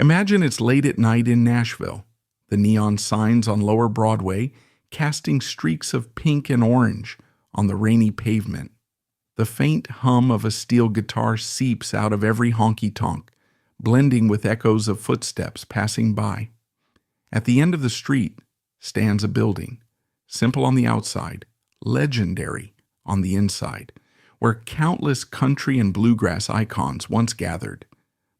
Imagine it's late at night in Nashville, the neon signs on Lower Broadway casting streaks of pink and orange on the rainy pavement. The faint hum of a steel guitar seeps out of every honky-tonk, blending with echoes of footsteps passing by. At the end of the street stands a building, simple on the outside, legendary on the inside, where countless country and bluegrass icons once gathered,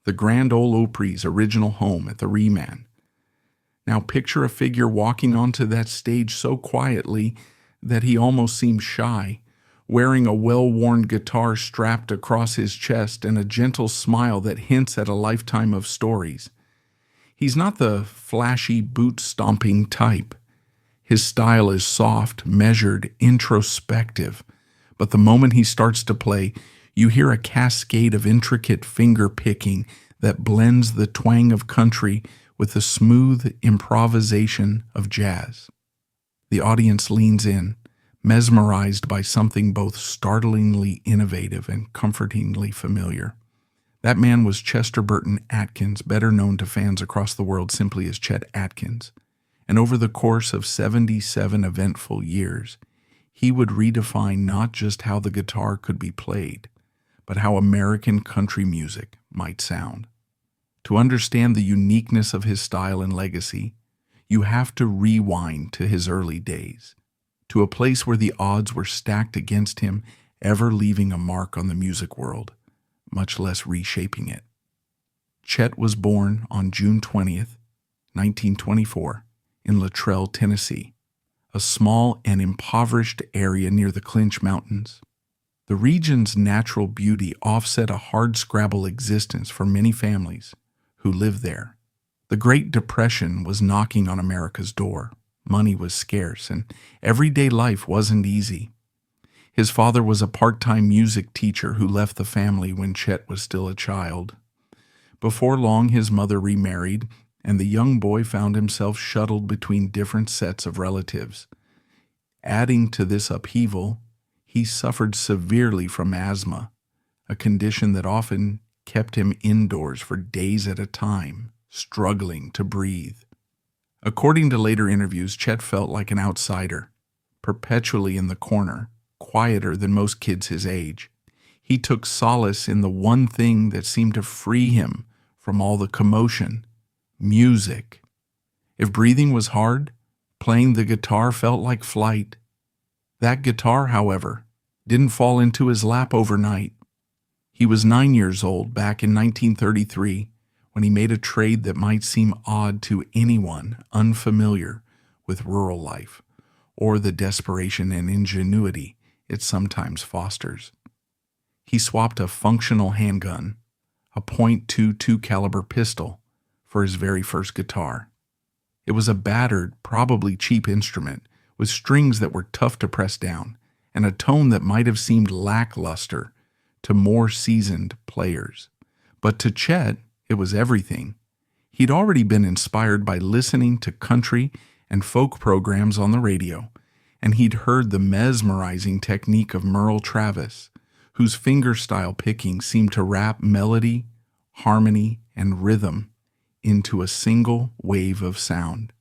the Grand Ole Opry's original home at the Reman. Now picture a figure walking onto that stage so quietly that he almost seems shy, wearing a well-worn guitar strapped across his chest and a gentle smile that hints at a lifetime of stories. He's not the flashy, boot-stomping type. His style is soft, measured, introspective, but the moment he starts to play, you hear a cascade of intricate finger-picking that blends the twang of country with the smooth improvisation of jazz. The audience leans in, mesmerized by something both startlingly innovative and comfortingly familiar. That man was Chester Burton Atkins, better known to fans across the world simply as Chet Atkins. And over the course of 77 eventful years, he would redefine not just how the guitar could be played, but how American country music might sound. To understand the uniqueness of his style and legacy, you have to rewind to his early days, to a place where the odds were stacked against him ever leaving a mark on the music world, much less reshaping it. Chet was born on June 20th, 1924, in Luttrell, Tennessee, a small and impoverished area near the Clinch Mountains. The region's natural beauty offset a hardscrabble existence for many families who lived there. The Great Depression was knocking on America's door. Money was scarce, and everyday life wasn't easy. His father was a part-time music teacher who left the family when Chet was still a child. Before long, his mother remarried, and the young boy found himself shuttled between different sets of relatives. Adding to this upheaval, he suffered severely from asthma, a condition that often kept him indoors for days at a time, struggling to breathe. According to later interviews, Chet felt like an outsider, perpetually in the corner, quieter than most kids his age. He took solace in the one thing that seemed to free him from all the commotion: music. If breathing was hard, playing the guitar felt like flight. That guitar, however, didn't fall into his lap overnight. He was 9 years old back in 1933 when he made a trade that might seem odd to anyone unfamiliar with rural life, or the desperation and ingenuity it sometimes fosters. He swapped a functional handgun, a .22 caliber pistol, for his very first guitar. It was a battered, probably cheap instrument with strings that were tough to press down and a tone that might have seemed lackluster to more seasoned players. But to Chet, it was everything. He'd already been inspired by listening to country and folk programs on the radio, and he'd heard the mesmerizing technique of Merle Travis, whose fingerstyle picking seemed to wrap melody, harmony, and rhythm into a single wave of sound.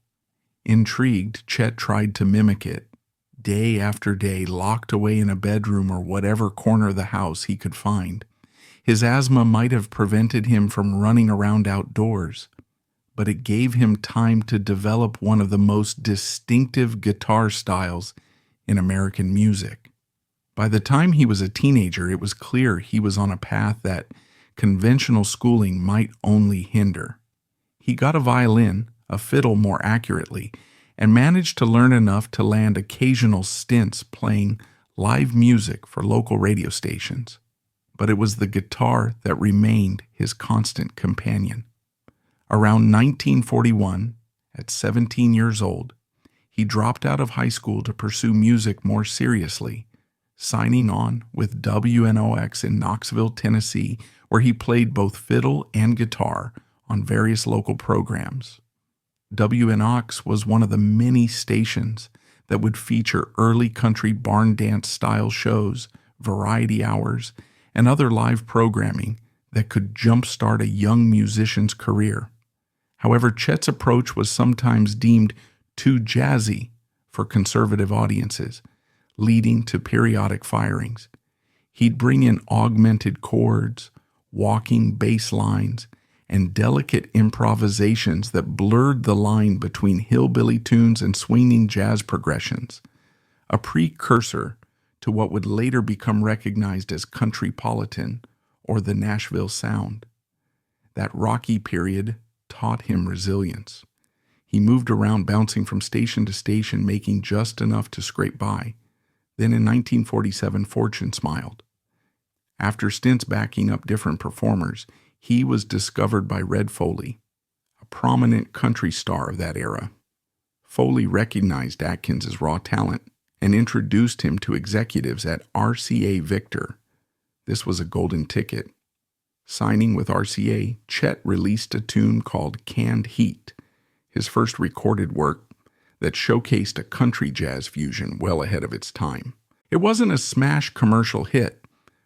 Intrigued, Chet tried to mimic it, day after day, locked away in a bedroom or whatever corner of the house he could find. His asthma might have prevented him from running around outdoors, but it gave him time to develop one of the most distinctive guitar styles in American music. By the time he was a teenager, it was clear he was on a path that conventional schooling might only hinder. He got a violin, a fiddle more accurately, and managed to learn enough to land occasional stints playing live music for local radio stations. But it was the guitar that remained his constant companion. Around 1941, at 17 years old, he dropped out of high school to pursue music more seriously, signing on with WNOX in Knoxville, Tennessee, where he played both fiddle and guitar on various local programs. WNOX was one of the many stations that would feature early country barn dance style shows, variety hours, and other live programming that could jumpstart a young musician's career. However, Chet's approach was sometimes deemed too jazzy for conservative audiences, leading to periodic firings. He'd bring in augmented chords, walking bass lines, and delicate improvisations that blurred the line between hillbilly tunes and swinging jazz progressions, a precursor to what would later become recognized as countrypolitan or the Nashville sound. That rocky period taught him resilience. He moved around, bouncing from station to station, making just enough to scrape by. Then in 1947, fortune smiled. After stints backing up different performers, he was discovered by Red Foley, a prominent country star of that era. Foley recognized Atkins' raw talent and introduced him to executives at RCA Victor. This was a golden ticket. Signing with RCA, Chet released a tune called Canned Heat, his first recorded work that showcased a country jazz fusion well ahead of its time. It wasn't a smash commercial hit,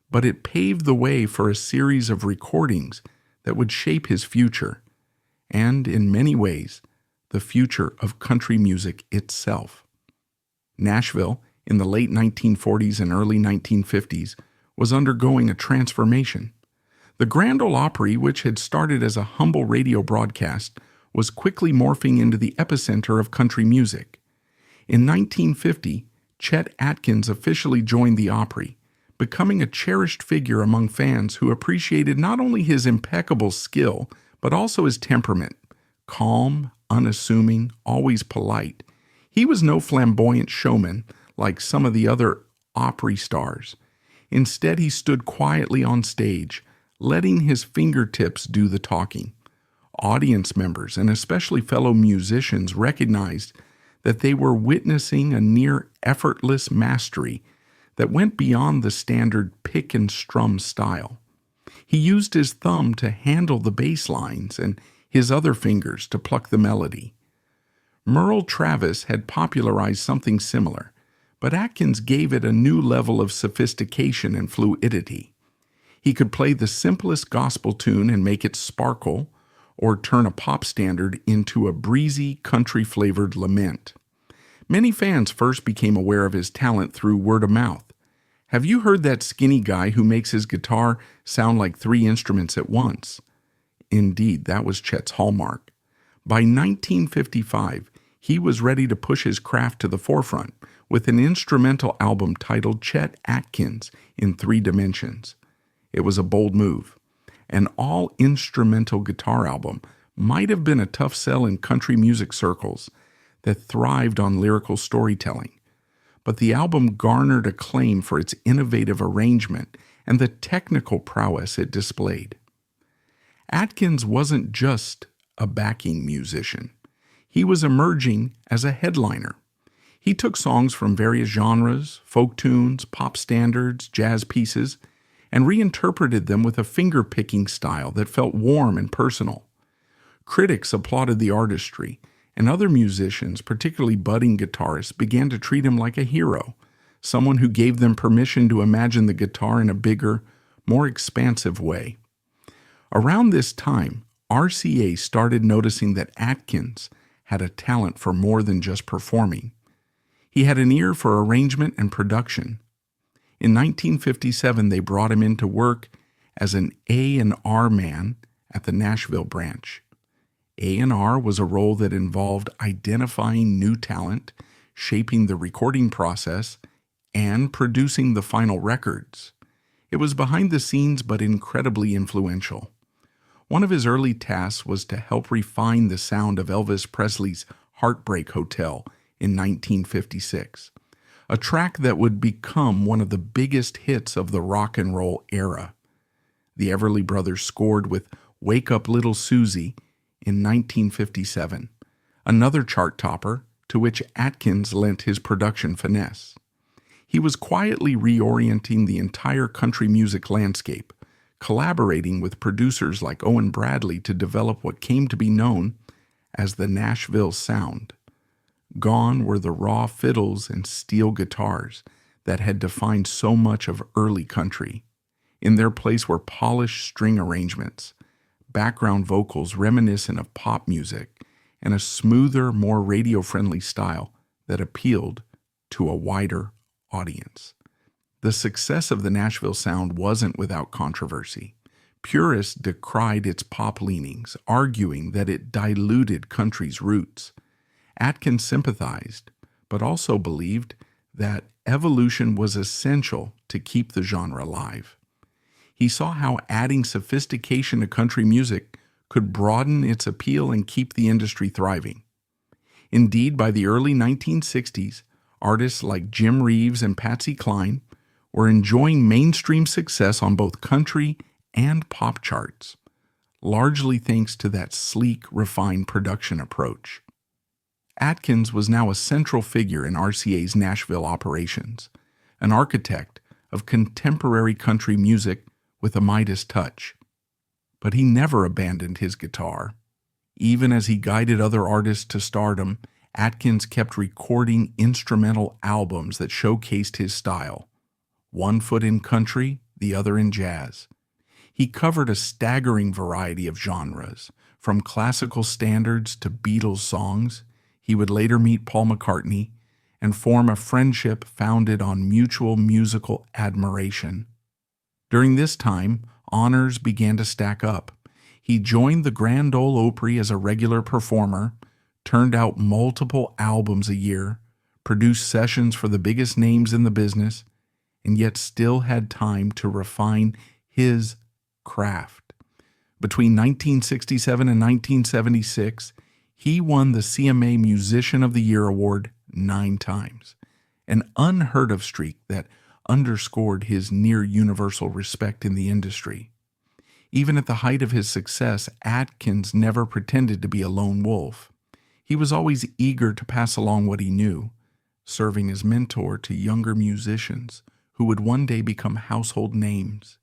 but it paved the way for a series of recordings that would shape his future, and in many ways, the future of country music itself. Nashville, in the late 1940s and early 1950s, was undergoing a transformation. The Grand Ole Opry, which had started as a humble radio broadcast, was quickly morphing into the epicenter of country music. In 1950, Chet Atkins officially joined the Opry, becoming a cherished figure among fans who appreciated not only his impeccable skill, but also his temperament. Calm, unassuming, always polite. He was no flamboyant showman like some of the other Opry stars. Instead, he stood quietly on stage, letting his fingertips do the talking. Audience members, and especially fellow musicians, recognized that they were witnessing a near effortless mastery that went beyond the standard pick and strum style. He used his thumb to handle the bass lines and his other fingers to pluck the melody. Merle Travis had popularized something similar, but Atkins gave it a new level of sophistication and fluidity. He could play the simplest gospel tune and make it sparkle, or turn a pop standard into a breezy, country-flavored lament. Many fans first became aware of his talent through word of mouth. Have you heard that skinny guy who makes his guitar sound like 3 instruments at once? Indeed, that was Chet's hallmark. By 1955, he was ready to push his craft to the forefront with an instrumental album titled Chet Atkins in 3 dimensions. It was a bold move. An all-instrumental guitar album might have been a tough sell in country music circles that thrived on lyrical storytelling, but the album garnered acclaim for its innovative arrangement and the technical prowess it displayed. Atkins wasn't just a backing musician. He was emerging as a headliner. He took songs from various genres, folk tunes, pop standards, jazz pieces, and reinterpreted them with a finger-picking style that felt warm and personal. Critics applauded the artistry, and other musicians, particularly budding guitarists, began to treat him like a hero, someone who gave them permission to imagine the guitar in a bigger, more expansive way. Around this time, RCA started noticing that Atkins had a talent for more than just performing. He had an ear for arrangement and production. In 1957, they brought him in to work as an A&R man at the Nashville branch. A&R was a role that involved identifying new talent, shaping the recording process, and producing the final records. It was behind the scenes but incredibly influential. One of his early tasks was to help refine the sound of Elvis Presley's Heartbreak Hotel in 1956, a track that would become one of the biggest hits of the rock and roll era. The Everly Brothers scored with Wake Up Little Susie in 1957, another chart topper to which Atkins lent his production finesse. He was quietly reorienting the entire country music landscape, collaborating with producers like Owen Bradley to develop what came to be known as the Nashville sound. Gone were the raw fiddles and steel guitars that had defined so much of early country. In their place were polished string arrangements, background vocals reminiscent of pop music, and a smoother, more radio-friendly style that appealed to a wider audience. The success of the Nashville sound wasn't without controversy. Purists decried its pop leanings, arguing that it diluted country's roots. Atkins sympathized, but also believed that evolution was essential to keep the genre alive. He saw how adding sophistication to country music could broaden its appeal and keep the industry thriving. Indeed, by the early 1960s, artists like Jim Reeves and Patsy Cline were enjoying mainstream success on both country and pop charts, largely thanks to that sleek, refined production approach. Atkins was now a central figure in RCA's Nashville operations, an architect of contemporary country music with a Midas touch. But he never abandoned his guitar. Even as he guided other artists to stardom, Atkins kept recording instrumental albums that showcased his style. One foot in country, the other in jazz. He covered a staggering variety of genres, from classical standards to Beatles songs. He would later meet Paul McCartney and form a friendship founded on mutual musical admiration. During this time, honors began to stack up. He joined the Grand Ole Opry as a regular performer, turned out multiple albums a year, produced sessions for the biggest names in the business, and yet still had time to refine his craft. Between 1967 and 1976, he won the CMA Musician of the Year award 9 times, an unheard of streak that underscored his near-universal respect in the industry. Even at the height of his success, Atkins never pretended to be a lone wolf. He was always eager to pass along what he knew, serving as mentor to younger musicians who would one day become household names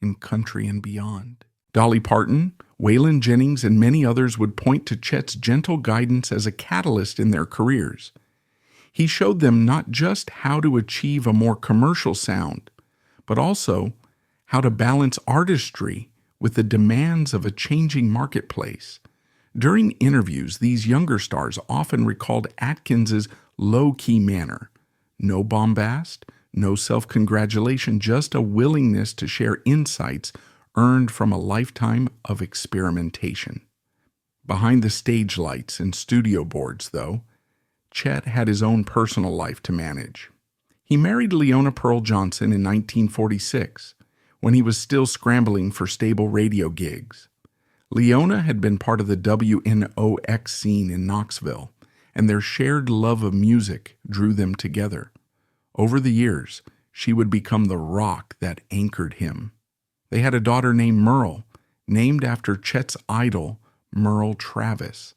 in country and beyond. Dolly Parton, Waylon Jennings, and many others would point to Chet's gentle guidance as a catalyst in their careers. He showed them not just how to achieve a more commercial sound, but also how to balance artistry with the demands of a changing marketplace. During interviews, these younger stars often recalled Atkins's low-key manner. No bombast, no self-congratulation, just a willingness to share insights earned from a lifetime of experimentation. Behind the stage lights and studio boards, though, Chet had his own personal life to manage. He married Leona Pearl Johnson in 1946, when he was still scrambling for stable radio gigs. Leona had been part of the WNOX scene in Knoxville, and their shared love of music drew them together. Over the years, she would become the rock that anchored him. They had a daughter named Merle, named after Chet's idol, Merle Travis.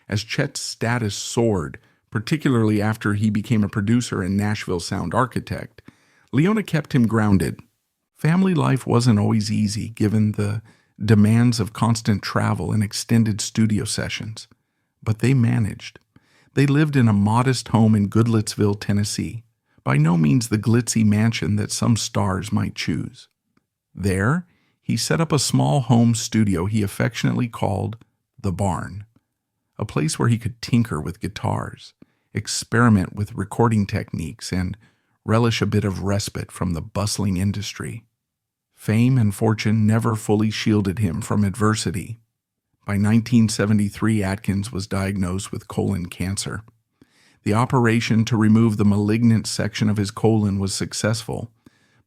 As Chet's status soared, particularly after he became a producer and Nashville sound architect, Leona kept him grounded. Family life wasn't always easy, given the demands of constant travel and extended studio sessions, but they managed. They lived in a modest home in Goodlettsville, Tennessee, by no means the glitzy mansion that some stars might choose. There, he set up a small home studio he affectionately called the Barn, a place where he could tinker with guitars, experiment with recording techniques, and relish a bit of respite from the bustling industry. Fame and fortune never fully shielded him from adversity. By 1973, Atkins was diagnosed with colon cancer. The operation to remove the malignant section of his colon was successful,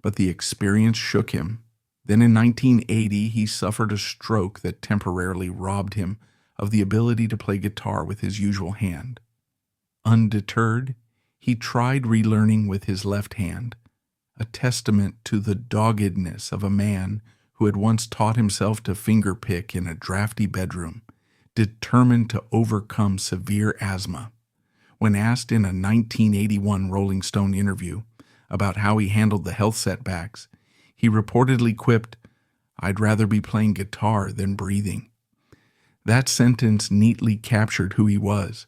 but the experience shook him. Then in 1980, he suffered a stroke that temporarily robbed him of the ability to play guitar with his usual hand. Undeterred, he tried relearning with his left hand, a testament to the doggedness of a man who had once taught himself to fingerpick in a drafty bedroom, determined to overcome severe asthma. When asked in a 1981 Rolling Stone interview about how he handled the health setbacks, he reportedly quipped, "I'd rather be playing guitar than breathing." That sentence neatly captured who he was.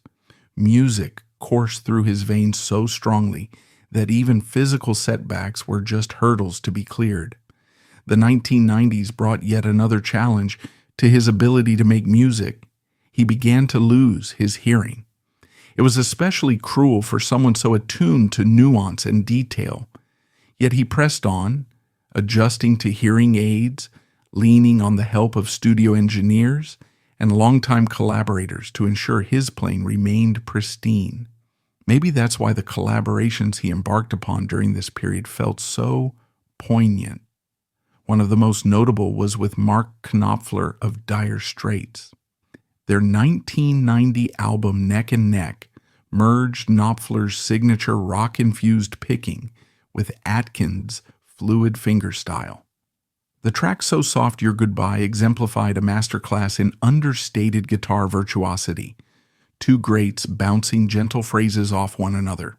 Music coursed through his veins so strongly that even physical setbacks were just hurdles to be cleared. The 1990s brought yet another challenge to his ability to make music, he began to lose his hearing. It was especially cruel for someone so attuned to nuance and detail. Yet he pressed on, adjusting to hearing aids, leaning on the help of studio engineers and longtime collaborators to ensure his playing remained pristine. Maybe that's why the collaborations he embarked upon during this period felt so poignant. One of the most notable was with Mark Knopfler of Dire Straits. Their 1990 album Neck and Neck merged Knopfler's signature rock-infused picking with Atkins' fluid fingerstyle. The track So Soft Your Goodbye exemplified a masterclass in understated guitar virtuosity, two greats bouncing gentle phrases off one another.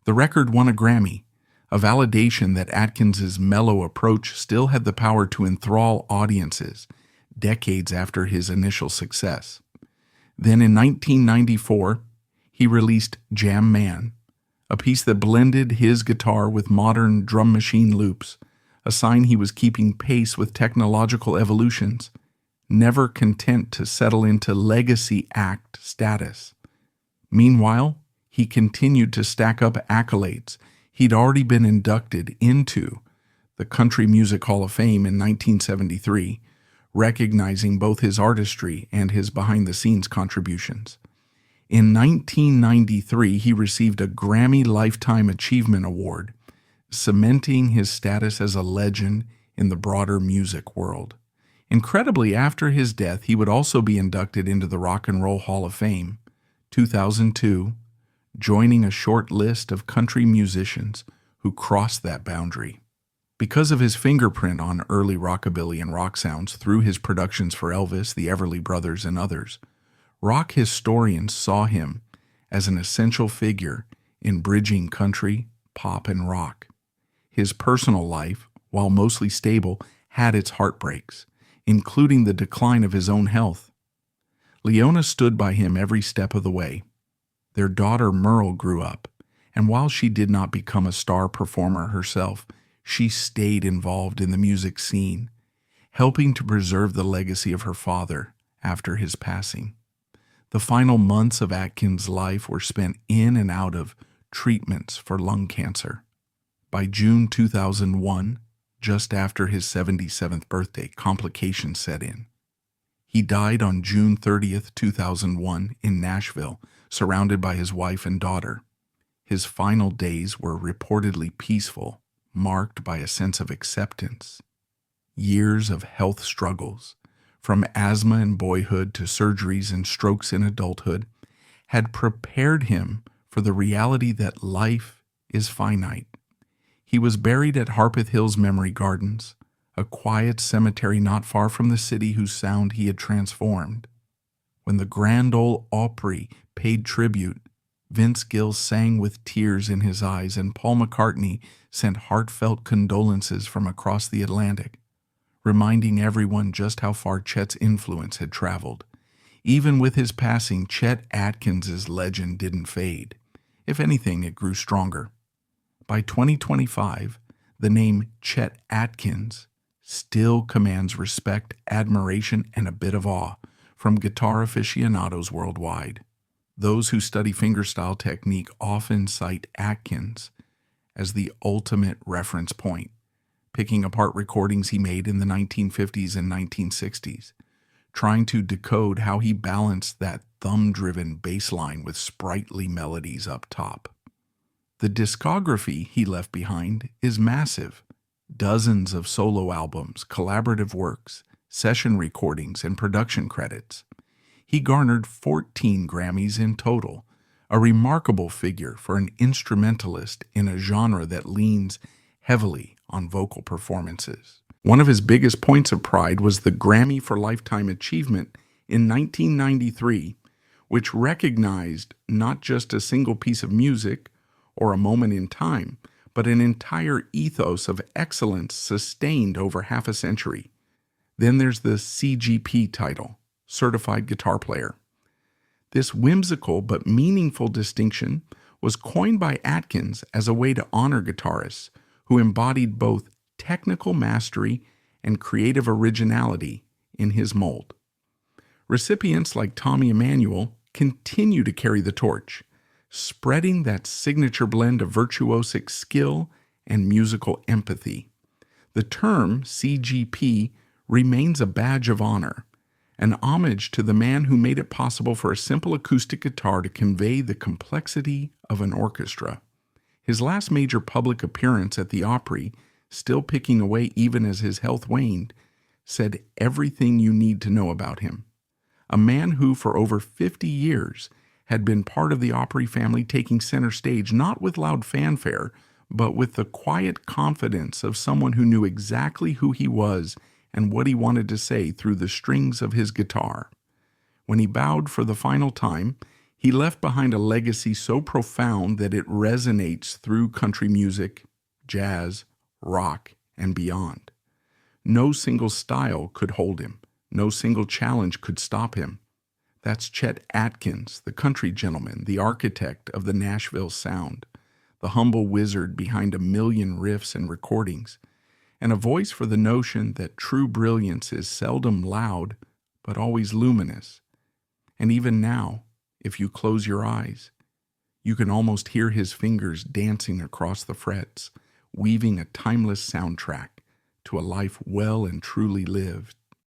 The record won a Grammy, a validation that Atkins's mellow approach still had the power to enthrall audiences decades after his initial success. Then in 1994, he released Jam Man, a piece that blended his guitar with modern drum machine loops, a sign he was keeping pace with technological evolutions, never content to settle into legacy act status. Meanwhile, he continued to stack up accolades. He'd already been inducted into the Country Music Hall of Fame in 1973, recognizing both his artistry and his behind-the-scenes contributions. In 1993, he received a Grammy Lifetime Achievement Award, cementing his status as a legend in the broader music world. Incredibly, after his death, he would also be inducted into the Rock and Roll Hall of Fame, 2002, joining a short list of country musicians who crossed that boundary. Because of his fingerprint on early rockabilly and rock sounds through his productions for Elvis, the Everly Brothers, and others, rock historians saw him as an essential figure in bridging country, pop, and rock. His personal life, while mostly stable, had its heartbreaks, including the decline of his own health. Leona stood by him every step of the way. Their daughter Merle grew up, and while she did not become a star performer herself, she stayed involved in the music scene, helping to preserve the legacy of her father after his passing. The final months of Atkins' life were spent in and out of treatments for lung cancer. By June 2001, just after his 77th birthday, complications set in. He died on June 30th, 2001, in Nashville, surrounded by his wife and daughter. His final days were reportedly peaceful, marked by a sense of acceptance. Years of health struggles, from asthma in boyhood to surgeries and strokes in adulthood, had prepared him for the reality that life is finite. He was buried at Harpeth Hills Memory Gardens, a quiet cemetery not far from the city whose sound he had transformed. When the Grand Ole Opry paid tribute, Vince Gill sang with tears in his eyes, and Paul McCartney sent heartfelt condolences from across the Atlantic, reminding everyone just how far Chet's influence had traveled. Even with his passing, Chet Atkins' legend didn't fade. If anything, it grew stronger. By 2025, the name Chet Atkins still commands respect, admiration, and a bit of awe from guitar aficionados worldwide. Those who study fingerstyle technique often cite Atkins as the ultimate reference point, picking apart recordings he made in the 1950s and 1960s, trying to decode how he balanced that thumb-driven bass line with sprightly melodies up top. The discography he left behind is massive. Dozens of solo albums, collaborative works, session recordings, and production credits. He garnered 14 Grammys in total, a remarkable figure for an instrumentalist in a genre that leans heavily on vocal performances. One of his biggest points of pride was the Grammy for Lifetime Achievement in 1993, which recognized not just a single piece of music or a moment in time, but an entire ethos of excellence sustained over half a century. Then there's the CGP title, Certified Guitar Player. This whimsical but meaningful distinction was coined by Atkins as a way to honor guitarists who embodied both technical mastery and creative originality in his mold. Recipients like Tommy Emmanuel continue to carry the torch, spreading that signature blend of virtuosic skill and musical empathy. The term CGP remains a badge of honor, an homage to the man who made it possible for a simple acoustic guitar to convey the complexity of an orchestra. His last major public appearance at the Opry, still picking away even as his health waned, said everything you need to know about him. A man who, for over 50 years, had been part of the Opry family, taking center stage not with loud fanfare, but with the quiet confidence of someone who knew exactly who he was and what he wanted to say through the strings of his guitar. When he bowed for the final time, he left behind a legacy so profound that it resonates through country music, jazz, rock, and beyond. No single style could hold him. No single challenge could stop him. That's Chet Atkins, the country gentleman, the architect of the Nashville sound, the humble wizard behind a million riffs and recordings, and a voice for the notion that true brilliance is seldom loud, but always luminous. And even now, if you close your eyes, you can almost hear his fingers dancing across the frets, weaving a timeless soundtrack to a life well and truly lived.